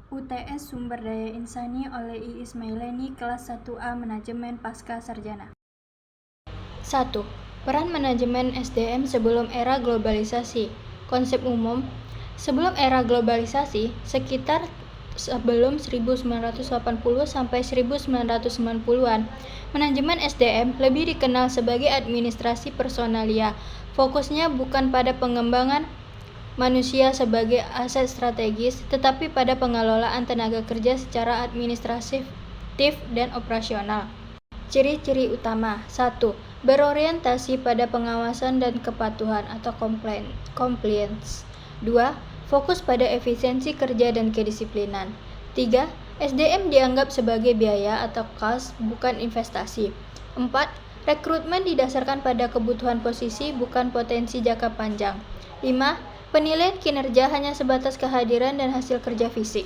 UTS Sumber Daya Insani oleh Iis Maileni, kelas 1A Manajemen Pasca Sarjana. 1. Peran manajemen SDM sebelum era globalisasi. Konsep umum. Sebelum era globalisasi, sekitar sebelum 1980 sampai 1990-an, manajemen SDM lebih dikenal sebagai administrasi personalia. Fokusnya bukan pada pengembangan manusia sebagai aset strategis, tetapi pada pengelolaan tenaga kerja secara administratif dan operasional. Ciri-ciri utama. 1. Berorientasi pada pengawasan dan kepatuhan atau compliance. 2. Fokus pada efisiensi kerja dan kedisiplinan. 3. SDM dianggap sebagai biaya atau cost, bukan investasi. 4. Rekrutmen didasarkan pada kebutuhan posisi, bukan potensi jangka panjang. 5. Penilaian kinerja hanya sebatas kehadiran dan hasil kerja fisik.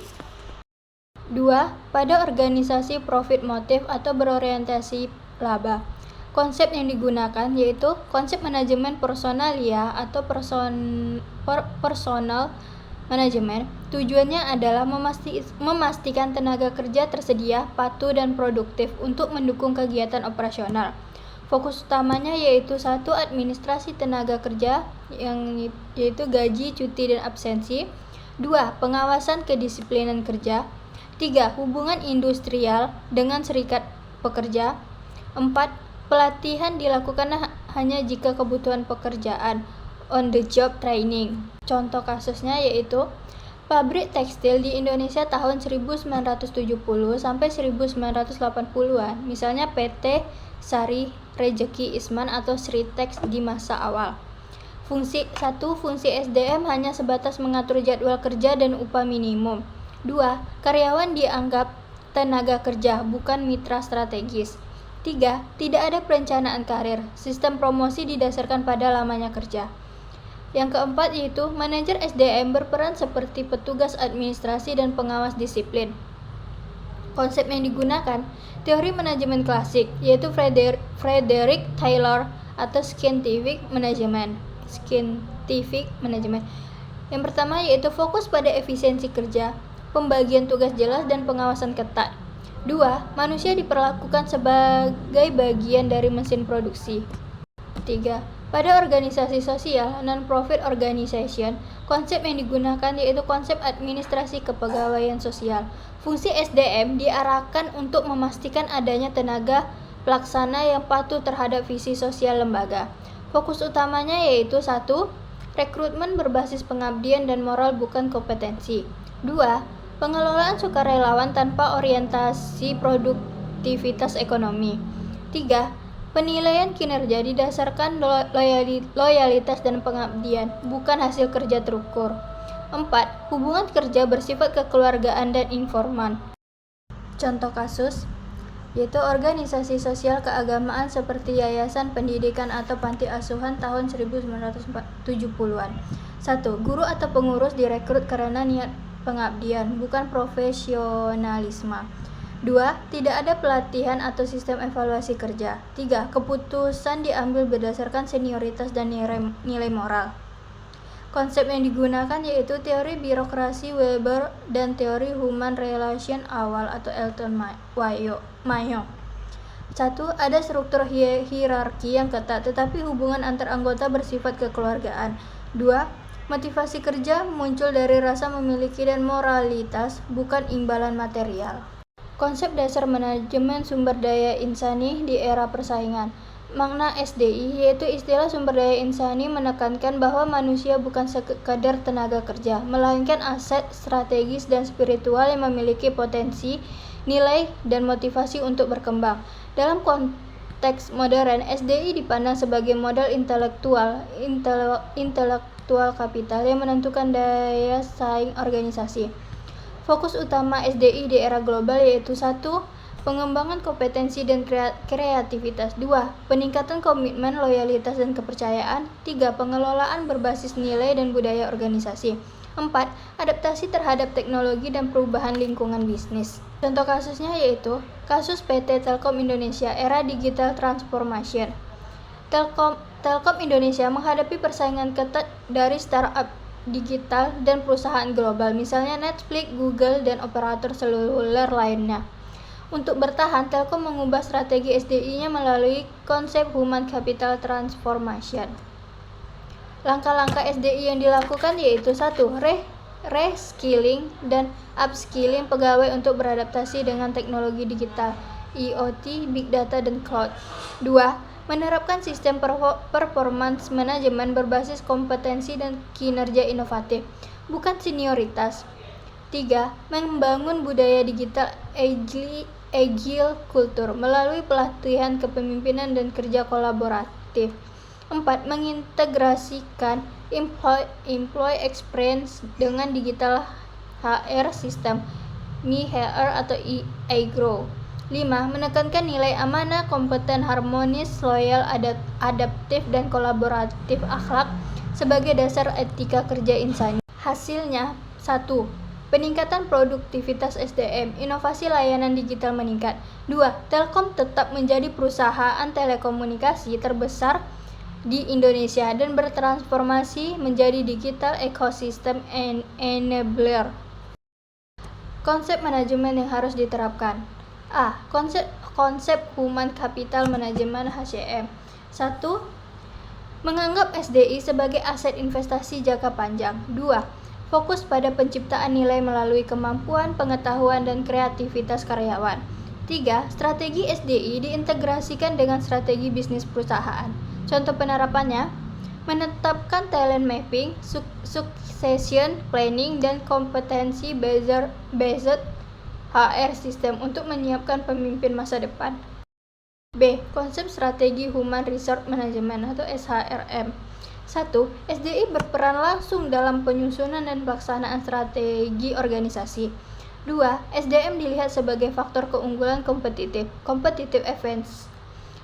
2. Pada organisasi profit motif atau berorientasi laba. Konsep yang digunakan yaitu konsep manajemen personalia atau personal manajemen. Tujuannya adalah memastikan tenaga kerja tersedia, patuh, dan produktif untuk mendukung kegiatan operasional. Fokus utamanya yaitu 1. Administrasi tenaga kerja yaitu gaji, cuti, dan absensi. 2. Pengawasan kedisiplinan kerja. 3. Hubungan industrial dengan serikat pekerja. 4. Pelatihan dilakukan hanya jika kebutuhan pekerjaan, on the job training. Contoh kasusnya yaitu pabrik tekstil di Indonesia tahun 1970 sampai 1980-an, misalnya PT Sari Rejeki Isman atau Sritex di masa awal. Fungsi SDM hanya sebatas mengatur jadwal kerja dan upah minimum. 2. Karyawan dianggap tenaga kerja, bukan mitra strategis. 3. Tidak ada perencanaan karir. Sistem promosi didasarkan pada lamanya kerja. Yang keempat yaitu manajer SDM berperan seperti petugas administrasi dan pengawas disiplin. Konsep yang digunakan teori manajemen klasik, yaitu Frederick Taylor atau scientific management. Yang pertama yaitu fokus pada efisiensi kerja, pembagian tugas jelas, dan pengawasan ketat. 2. Manusia diperlakukan sebagai bagian dari mesin produksi. 3. Pada organisasi sosial, non-profit organization, konsep yang digunakan yaitu konsep administrasi kepegawaian sosial. Fungsi SDM diarahkan untuk memastikan adanya tenaga pelaksana yang patuh terhadap visi sosial lembaga. Fokus utamanya yaitu 1. Rekrutmen berbasis pengabdian dan moral, bukan kompetensi. 2. Pengelolaan sukarelawan tanpa orientasi produktivitas ekonomi. 3. Penilaian kinerja didasarkan loyalitas dan pengabdian, bukan hasil kerja terukur. 4. Hubungan kerja bersifat kekeluargaan dan informan. Contoh kasus yaitu organisasi sosial keagamaan seperti yayasan pendidikan atau panti asuhan tahun 1970-an. 1. Guru atau pengurus direkrut karena niat pengabdian, bukan profesionalisme. 2. Tidak ada pelatihan atau sistem evaluasi kerja. 3. Keputusan diambil berdasarkan senioritas dan nilai moral. Konsep yang digunakan yaitu teori birokrasi Weber dan teori human relation awal atau Elton Mayo. 1. Ada struktur hierarki yang ketat, tetapi hubungan antar anggota bersifat kekeluargaan. 2. Motivasi kerja muncul dari rasa memiliki dan moralitas, bukan imbalan material. Konsep dasar manajemen sumber daya insani di era persaingan. Makna SDI yaitu istilah sumber daya insani menekankan bahwa manusia bukan sekadar tenaga kerja, melainkan aset strategis dan spiritual yang memiliki potensi, nilai, dan motivasi untuk berkembang. Dalam konteks modern, SDI dipandang sebagai modal intelektual kapital yang menentukan daya saing organisasi. Fokus utama SDI di era global yaitu 1. Pengembangan kompetensi dan kreativitas. 2. Peningkatan komitmen, loyalitas, dan kepercayaan. 3. Pengelolaan berbasis nilai dan budaya organisasi. 4. Adaptasi terhadap teknologi dan perubahan lingkungan bisnis. Contoh kasusnya yaitu kasus PT Telkom Indonesia era digital transformation. Telkom Indonesia menghadapi persaingan ketat dari startup digital dan perusahaan global, misalnya Netflix, Google, dan operator seluler lainnya. Untuk bertahan, Telkom mengubah strategi SDI-nya melalui konsep Human Capital Transformation. Langkah-langkah SDI yang dilakukan yaitu 1. Reskilling dan upskilling pegawai untuk beradaptasi dengan teknologi digital, IoT, Big Data, dan Cloud. 2. Menerapkan sistem performance management berbasis kompetensi dan kinerja inovatif, bukan senioritas. 3. Membangun budaya digital agile culture melalui pelatihan kepemimpinan dan kerja kolaboratif. 4. Mengintegrasikan employee experience dengan digital HR system, MiHR atau iGrow. 5. Menekankan nilai amanah, kompeten, harmonis, loyal, adaptif, dan kolaboratif akhlak sebagai dasar etika kerja insani. Hasilnya 1. Peningkatan produktivitas SDM, inovasi layanan digital meningkat. 2. Telkom tetap menjadi perusahaan telekomunikasi terbesar di Indonesia dan bertransformasi menjadi digital ecosystem enabler. Konsep manajemen yang harus diterapkan. A. Konsep Human Capital Management HCM. 1. Menganggap SDI sebagai aset investasi jangka panjang. 2. Fokus pada penciptaan nilai melalui kemampuan, pengetahuan, dan kreativitas karyawan. 3. Strategi SDI diintegrasikan dengan strategi bisnis perusahaan. Contoh penerapannya, menetapkan talent mapping, succession planning, dan kompetensi based HR system untuk menyiapkan pemimpin masa depan. B. Konsep strategi Human Resource Management atau SHRM. 1. SDI berperan langsung dalam penyusunan dan pelaksanaan strategi organisasi. 2. SDM dilihat sebagai faktor keunggulan competitive advantage.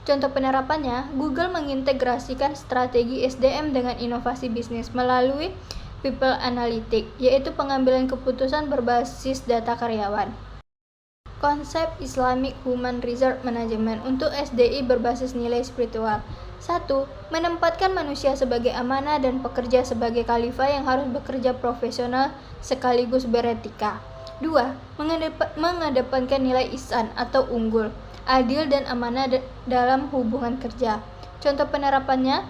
Contoh penerapannya, Google mengintegrasikan strategi SDM dengan inovasi bisnis melalui People Analytics, yaitu pengambilan keputusan berbasis data karyawan. Konsep Islamic Human Resource Management untuk SDI berbasis nilai spiritual. 1. Menempatkan manusia sebagai amanah dan pekerja sebagai khalifah yang harus bekerja profesional sekaligus beretika. 2. Mengedepankan nilai ihsan atau unggul, adil, dan amanah dalam hubungan kerja. Contoh penerapannya,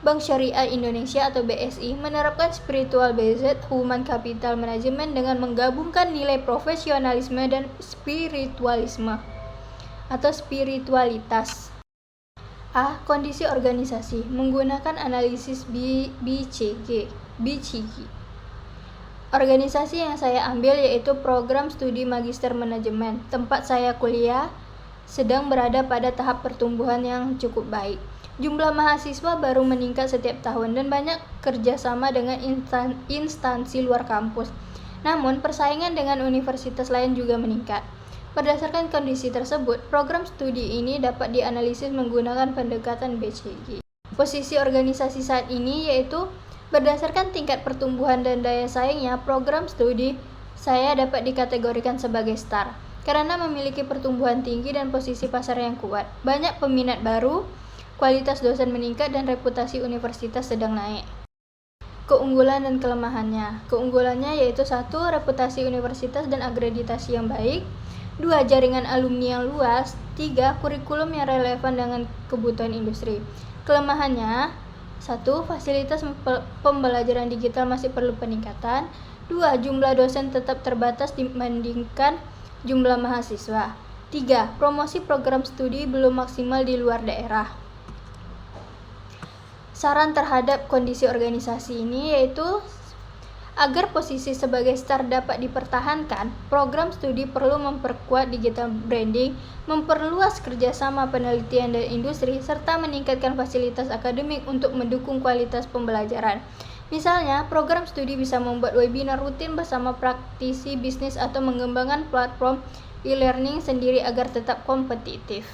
Bank Syariah Indonesia atau BSI menerapkan spiritual based human capital management dengan menggabungkan nilai profesionalisme dan spiritualisme atau spiritualitas. A. Kondisi organisasi menggunakan analisis BCG. Organisasi yang saya ambil yaitu program studi magister manajemen. Tempat saya kuliah sedang berada pada tahap pertumbuhan yang cukup baik. Jumlah mahasiswa baru meningkat setiap tahun dan banyak kerjasama dengan instansi luar kampus. Namun, persaingan dengan universitas lain juga meningkat. Berdasarkan kondisi tersebut, program studi ini dapat dianalisis menggunakan pendekatan BCG. Posisi organisasi saat ini yaitu berdasarkan tingkat pertumbuhan dan daya saingnya, program studi saya dapat dikategorikan sebagai STAR karena memiliki pertumbuhan tinggi dan posisi pasar yang kuat. Banyak peminat baru, kualitas dosen meningkat, dan reputasi universitas sedang naik. Keunggulan dan kelemahannya. Keunggulannya yaitu 1. Reputasi universitas dan akreditasi yang baik. 2. Jaringan alumni yang luas. 3. Kurikulum yang relevan dengan kebutuhan industri. Kelemahannya 1. Fasilitas pembelajaran digital masih perlu peningkatan. 2. Jumlah dosen tetap terbatas dibandingkan jumlah mahasiswa. 3. Promosi program studi belum maksimal di luar daerah. Saran terhadap kondisi organisasi ini yaitu agar posisi sebagai STAR dapat dipertahankan, program studi perlu memperkuat digital branding, memperluas kerjasama penelitian dan industri, serta meningkatkan fasilitas akademik untuk mendukung kualitas pembelajaran. Misalnya, program studi bisa membuat webinar rutin bersama praktisi bisnis atau mengembangkan platform e-learning sendiri agar tetap kompetitif.